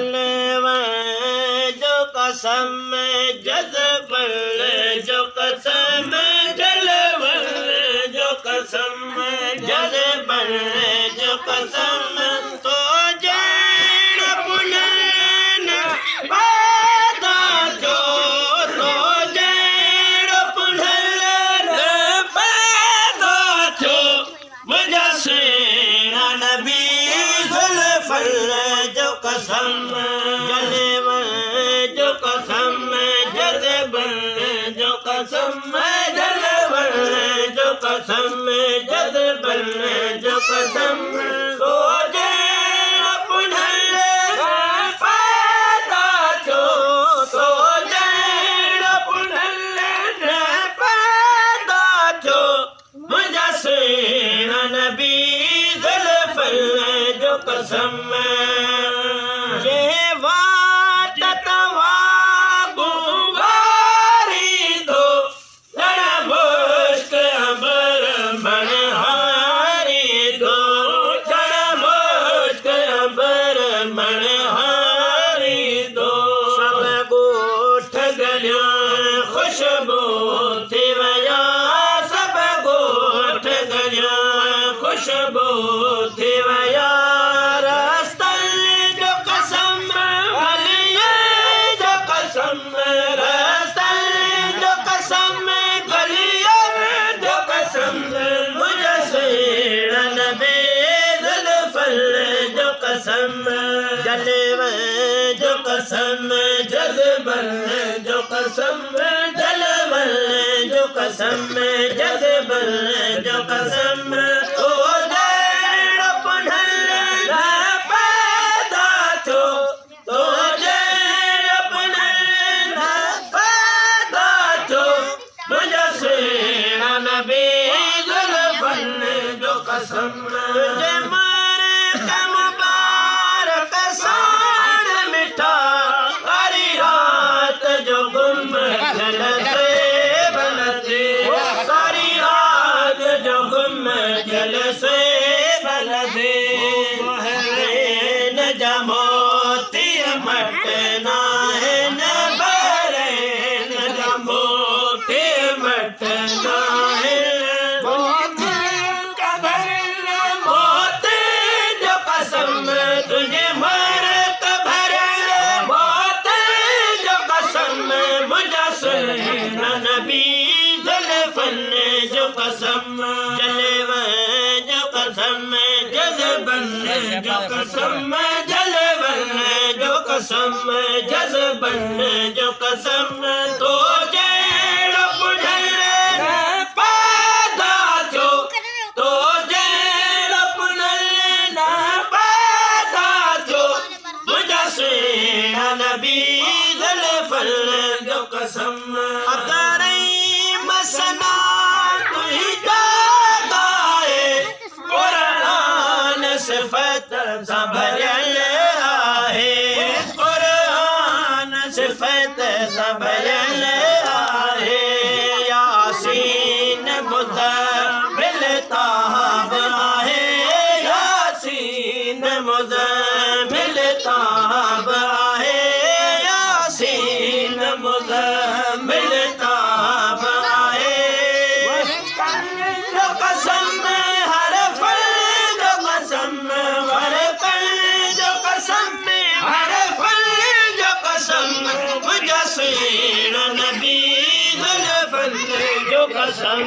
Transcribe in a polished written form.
जलवा जो कसम जज़ब जो कसम जलवा जो कसम जज़ब जो कसम तो जैन पुनन पैदा जो तो जैन पुनन पैदा जो मुझे सेना नबी जुल्फल जो कसम जलवा जो कसम जज़ब जो कसम जलवा जो कसम जज़ब जो कसम तो जैन पुनल पैदा जो तो जैन पुनल पैदा जो मुझे सेना नबी जुल्फल जो कसम ये वात तवा गुवारी दो लड़ा मुश्क अमर मनहारी दो लड़ा मुश्क अमर मनहारी दो सब गोठ गलिया खुशबू थी वया सब गोठ गलिया खुशबू थी वया जलवा जो कसम जज़ब जो कसम जलवा जो कसम जज़ब जो कसम तो जैन पुनल पैदा जो तो जैन पुनल पैदा जो मुझे सेना नबी जुल्फल जो कसम जल से बलदे न जमोती मटना है न बरे न जमोती मटना है मोती जो कसम तुझे मर कबर मोती जो कसम मुझे सेना नबी जुल्फल जो कसम जलवा जो कसम जज़ब जो कसम जलवा जो कसम जज़ब जो कसम तो जैन पुनल पैदा जो तो जैन पुनल पैदा जो मुझे सेना नबी जुल्फल जो कसम अतरई मसना सिफत संभल आहे कुरान सिफत संभल आहे यासीन मुज़म्मिल ताब आहे यासीन मुज़म्मिल ताब आहे यासीन मुज़म्मिल ताब आहे जो कसम सेना नबी जुल्फल जो कसम